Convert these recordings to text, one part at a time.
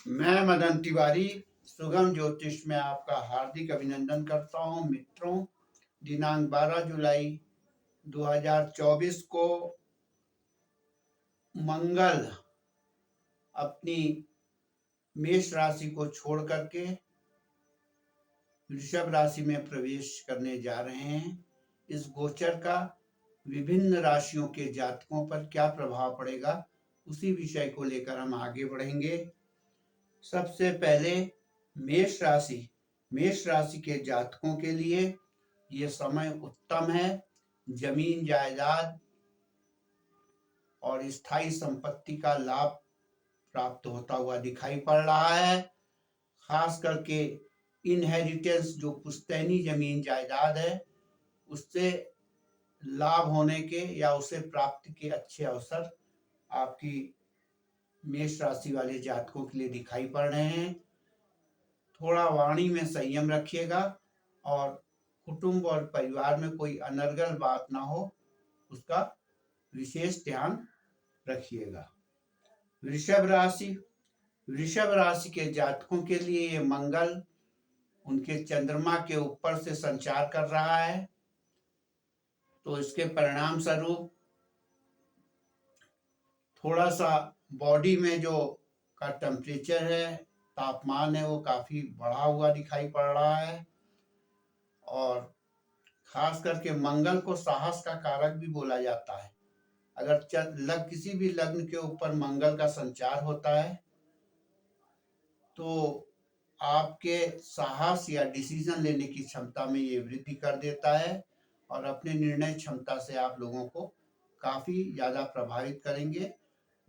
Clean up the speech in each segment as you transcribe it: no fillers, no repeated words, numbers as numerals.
मैं मदन तिवारी सुगम ज्योतिष में आपका हार्दिक अभिनंदन करता हूं। मित्रों, दिनांक 12 जुलाई 2024 को मंगल अपनी मेष राशि को छोड़ करके वृषभ राशि में प्रवेश करने जा रहे हैं। इस गोचर का विभिन्न राशियों के जातकों पर क्या प्रभाव पड़ेगा, उसी विषय को लेकर हम आगे बढ़ेंगे। सबसे पहले मेष राशि के जातकों के लिए ये समय उत्तम है। जमीन जायदाद और स्थायी संपत्ति का लाभ प्राप्त होता हुआ दिखाई पड़ रहा है। खास करके इनहेरिटेंस, जो पुश्तैनी जमीन जायदाद है, उससे लाभ होने के या उसे प्राप्ति के अच्छे अवसर आपकी मेष राशि वाले जातकों के लिए दिखाई पड़ रहे हैं। थोड़ा वाणी में संयम रखिएगा और कुटुंब और परिवार में कोई अनर्गल बात ना हो, उसका विशेष ध्यान रखिएगा। वृषभ राशि के जातकों के लिए ये मंगल उनके चंद्रमा के ऊपर से संचार कर रहा है, तो इसके परिणाम स्वरूप थोड़ा सा बॉडी में जो का टेम्परेचर है, तापमान है, वो काफी बढ़ा हुआ दिखाई पड़ रहा है। और खास करके मंगल को साहस का कारक भी बोला जाता है। अगर किसी भी लग्न के ऊपर मंगल का संचार होता है तो आपके साहस या डिसीजन लेने की क्षमता में ये वृद्धि कर देता है और अपने निर्णय क्षमता से आप लोगों को काफी ज्यादा प्रभावित करेंगे।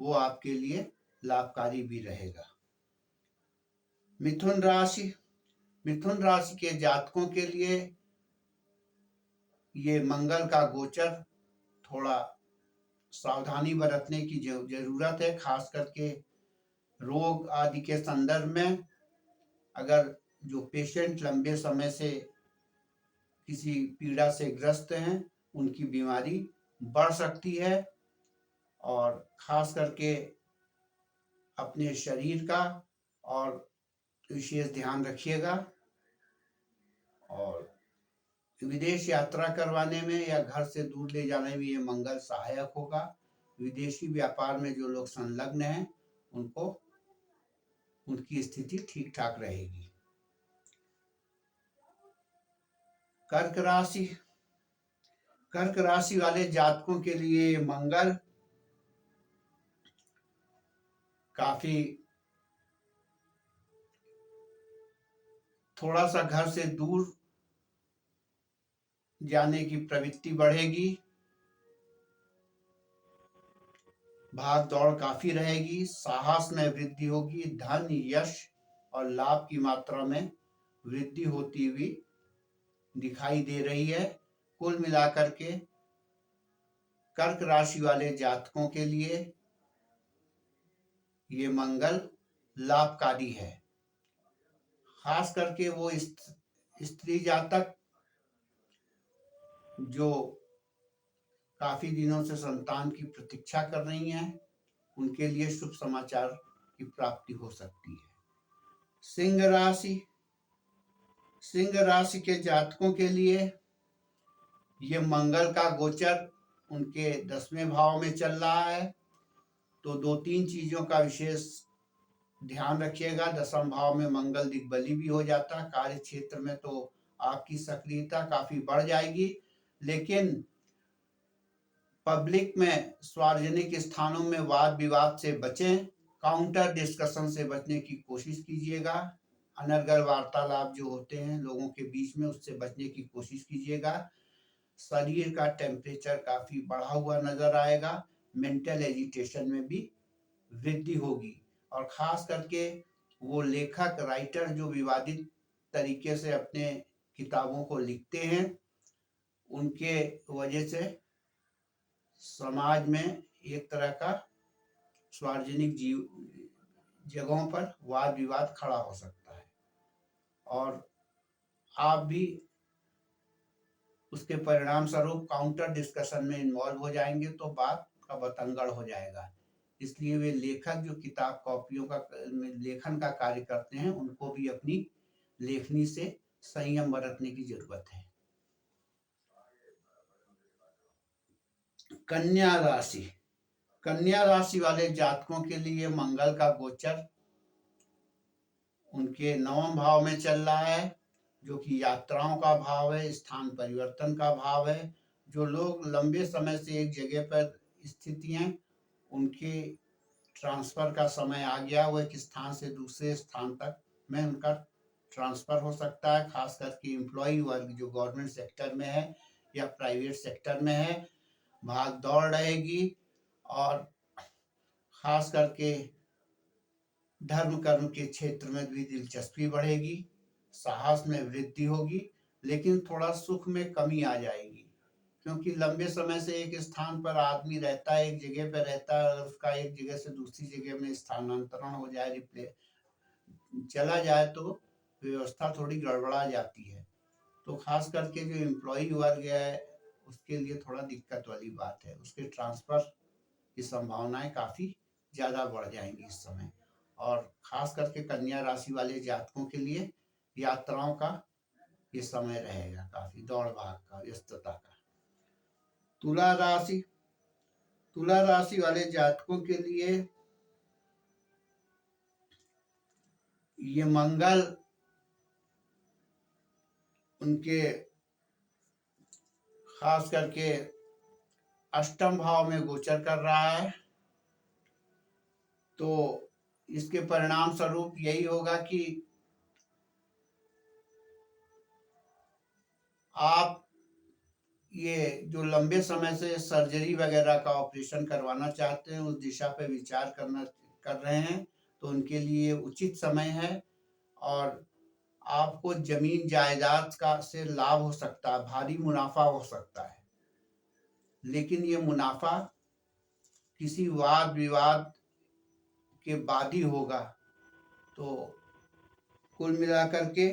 वो आपके लिए लाभकारी भी रहेगा। मिथुन राशि के जातकों के लिए ये मंगल का गोचर थोड़ा सावधानी बरतने की जरूरत है। खास करके रोग आदि के संदर्भ में अगर जो पेशेंट लंबे समय से किसी पीड़ा से ग्रस्त हैं, उनकी बीमारी बढ़ सकती है। और खास करके अपने शरीर का और विशेष ध्यान रखिएगा। और विदेश यात्रा करवाने में या घर से दूर ले जाने में ये मंगल सहायक होगा। विदेशी व्यापार में जो लोग संलग्न हैं, उनकी स्थिति ठीक ठाक रहेगी। कर्क राशि वाले जातकों के लिए मंगल काफी थोड़ा सा घर से दूर जाने की प्रवृत्ति बढ़ेगी। भाग दौड़ काफी रहेगी, साहस में वृद्धि होगी, धन, यश और लाभ की मात्रा में वृद्धि होती हुई दिखाई दे रही है। कुल मिलाकर के कर्क राशि वाले जातकों के लिए ये मंगल लाभकारी है। खास करके वो स्त्री जातक जो काफी दिनों से संतान की प्रतीक्षा कर रही हैं, उनके लिए शुभ समाचार की प्राप्ति हो सकती है। सिंह राशि के जातकों के लिए ये मंगल का गोचर उनके 10वें भाव में चल रहा है, तो 2-3 चीजों का विशेष ध्यान रखिएगा। 10वें भाव में मंगल दिग्बली भी हो जाता है। कार्य क्षेत्र में तो आपकी सक्रियता काफी बढ़ जाएगी, लेकिन पब्लिक में, सार्वजनिक स्थानों में वाद विवाद से बचें। काउंटर डिस्कशन से बचने की कोशिश कीजिएगा। अनर्गल वार्तालाप जो होते हैं लोगों के बीच में, उससे बचने की कोशिश कीजिएगा। शरीर का टेम्परेचर काफी बढ़ा हुआ नजर आएगा। मेंटल एजिटेशन में भी वृद्धि होगी। और खास करके वो लेखक, राइटर जो विवादित तरीके से अपने किताबों को लिखते हैं, उनके वजह से समाज में एक तरह का सार्वजनिक जगहों पर वाद विवाद खड़ा हो सकता है और आप भी उसके परिणाम स्वरूप काउंटर डिस्कशन में इन्वॉल्व हो जाएंगे, तो बात का बतंगड़ हो जाएगा। इसलिए वे लेखक जो किताब कॉपियों का लेखन का कार्य करते हैं, उनको भी अपनी लेखनी से संयम बरतने की जरूरत है। कन्या राशि, कन्या राशि वाले जातकों के लिए मंगल का गोचर उनके 9वें भाव में चल रहा है, जो कि यात्राओं का भाव है, स्थान परिवर्तन का भाव है। जो लोग लंबे समय से एक जगह पर स्थित हैं, उनके ट्रांसफर का समय आ गया, वो एक स्थान से दूसरे स्थान तक में उनका ट्रांसफर हो सकता है। खास करके एम्प्लॉय वर्ग जो गवर्नमेंट सेक्टर में है या प्राइवेट सेक्टर में है, भाग दौड़ रहेगी और खास करके धर्म कर्म के क्षेत्र में भी दिलचस्पी बढ़ेगी, साहस में वृद्धि होगी, लेकिन थोड़ा सुख में कमी आ जाएगी, क्योंकि लंबे समय से एक स्थान पर आदमी रहता है, एक जगह पर रहता है, अगर उसका एक जगह से दूसरी जगह में स्थानांतरण हो जाए, चला जाए, तो व्यवस्था थोड़ी गड़बड़ा जाती है। तो खास करके जो एम्प्लॉय वर्ग है, उसके लिए थोड़ा दिक्कत वाली बात है, उसके ट्रांसफर की संभावनाएं काफी ज्यादा बढ़ जाएंगी इस समय। और खास करके कन्या राशि वाले जातकों के लिए यात्राओं का ये समय रहेगा, काफी दौड़ भाग का, व्यस्तता का। तुला राशि, तुला राशि वाले जातकों के लिए ये मंगल उनके खास करके अष्टम भाव में गोचर कर रहा है, तो इसके परिणाम स्वरूप यही होगा कि आप ये जो लंबे समय से सर्जरी वगैरह का ऑपरेशन करवाना चाहते हैं, उस दिशा पे विचार कर रहे हैं, तो उनके लिए उचित समय है। और आपको जमीन जायदाद का से लाभ हो सकता है, भारी मुनाफा हो सकता है, लेकिन ये मुनाफा किसी वाद विवाद के बाद ही होगा। तो कुल मिलाकर के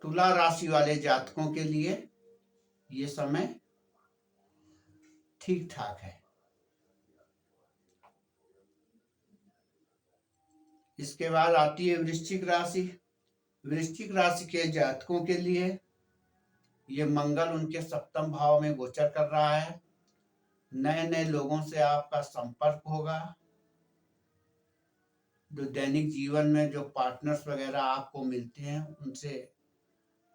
तुला राशि वाले जातकों के लिए ये समय ठीक ठाक है। इसके बाद आती है वृश्चिक राशि। वृश्चिक राशि के जातकों के लिए ये मंगल उनके सप्तम भाव में गोचर कर रहा है। नए नए लोगों से आपका संपर्क होगा। जो दैनिक जीवन में जो पार्टनर्स वगैरह आपको मिलते हैं, उनसे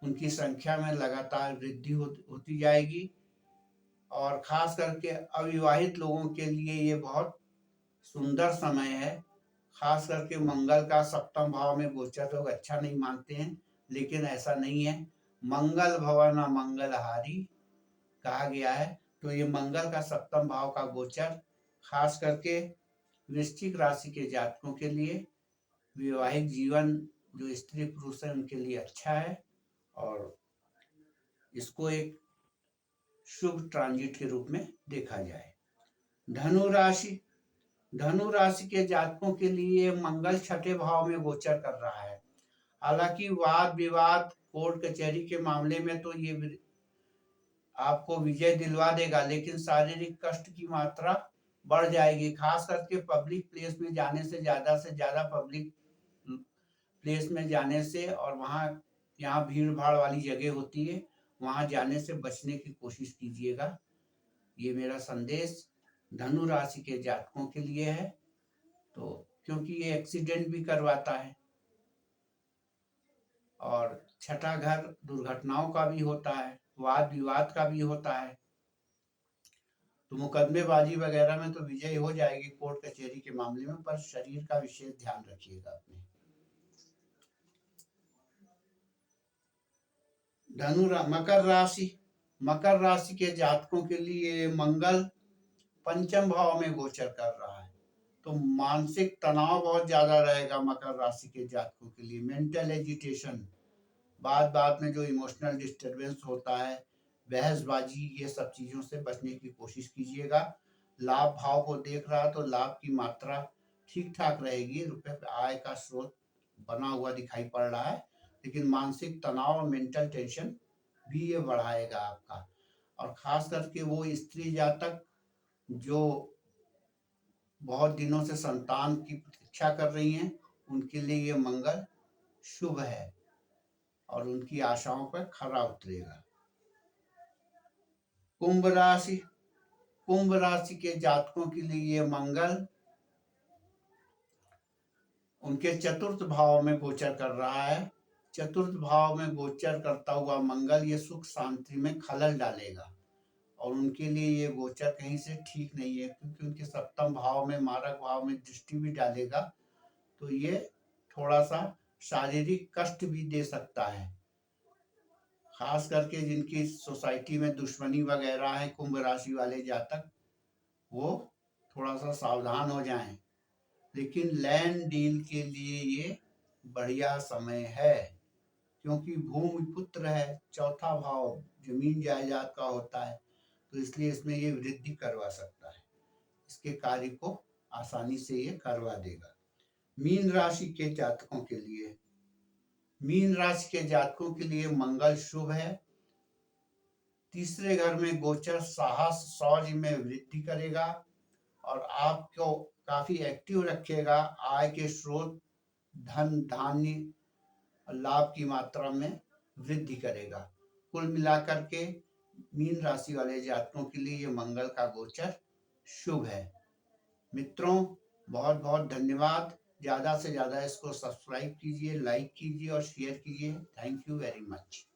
उनकी संख्या में लगातार वृद्धि होती जाएगी। और खास करके अविवाहित लोगों के लिए ये बहुत सुंदर समय है। खास करके मंगल का सप्तम भाव में गोचर लोग अच्छा नहीं मानते हैं, लेकिन ऐसा नहीं है। मंगल भवन मंगलहारी कहा गया है। तो ये मंगल का सप्तम भाव का गोचर खास करके वृश्चिक राशि के जातकों के लिए वैवाहिक जीवन जो स्त्री पुरुष है उनके लिए अच्छा है, और इसको एक शुभ ट्रांजिट के रूप में देखा जाए। धनु राशि, धनु राशि के जातकों के लिए मंगल छठे भाव में गोचर कर रहा है। हालांकि वाद विवाद कोर्ट कचहरी के मामले में तो ये आपको विजय दिलवा देगा, लेकिन शारीरिक कष्ट की मात्रा बढ़ जाएगी। खास करके पब्लिक प्लेस में जाने से ज्यादा पब्लिक प्लेस में जाने से, और वहाँ यहाँ भीड़ भाड़ वाली जगह होती है, वहां जाने से बचने की कोशिश कीजिएगा। ये मेरा संदेश धनु राशि के जातकों के लिए है। तो क्योंकि ये एक्सीडेंट भी करवाता है, और छठा घर दुर्घटनाओं का भी होता है, वाद विवाद का भी होता है। तो मुकदमेबाजी वगैरह में तो विजय हो जाएगी कोर्ट कचहरी के मामले में, पर शरीर का विशेष ध्यान रखिएगा अपने। मकर राशि, मकर राशि के जातकों के लिए मंगल पंचम भाव में गोचर कर रहा है। तो मानसिक तनाव बहुत ज्यादा रहेगा मकर राशि के जातकों के लिए। मेंटल एजिटेशन, बात बात में जो इमोशनल डिस्टरबेंस होता है, बहसबाजी, ये सब चीजों से बचने की कोशिश कीजिएगा। लाभ भाव को देख रहा तो लाभ की मात्रा ठीक ठाक रहेगी, रुपए आय का स्रोत बना हुआ दिखाई पड़ रहा है, लेकिन मानसिक तनाव और मेंटल टेंशन भी ये बढ़ाएगा आपका। और खास करके वो स्त्री जातक जो बहुत दिनों से संतान की प्रतीक्षा कर रही हैं, उनके लिए ये मंगल शुभ है और उनकी आशाओं पर खरा उतरेगा। कुंभ राशि, कुंभ राशि के जातकों के लिए ये मंगल उनके चतुर्थ भाव में गोचर कर रहा है। चतुर्थ भाव में गोचर करता हुआ मंगल ये सुख शांति में खलल डालेगा और उनके लिए ये गोचर कहीं से ठीक नहीं है, क्योंकि उनके सप्तम भाव में, मारक भाव में दृष्टि भी डालेगा, तो ये थोड़ा सा शारीरिक कष्ट भी दे सकता है। खास करके जिनकी सोसाइटी में दुश्मनी वगैरह है, कुंभ राशि वाले जातक, वो थोड़ा सा सावधान हो जाएं। लेकिन लैंड डील के लिए ये बढ़िया समय है, क्योंकि भूमि पुत्र है, चौथा भाव जमीन जायदाद का होता है, तो इसलिए इसमें ये वृद्धि करवा सकता है, इसके कार्य को आसानी से ये करवा देगा। मीन राशि के जातकों के लिए, मीन राशि के जातकों के लिए मंगल शुभ है। तीसरे घर में गोचर साहस शौर्य में वृद्धि करेगा और आपको काफी एक्टिव रखेगा। आय के स्रोत, धन धान्य लाभ की मात्रा में वृद्धि करेगा। कुल मिलाकर के मीन राशि वाले जातकों के लिए ये मंगल का गोचर शुभ है। मित्रों, बहुत बहुत धन्यवाद। ज़्यादा से ज़्यादा इसको सब्सक्राइब कीजिए, लाइक कीजिए और शेयर कीजिए। Thank you very much.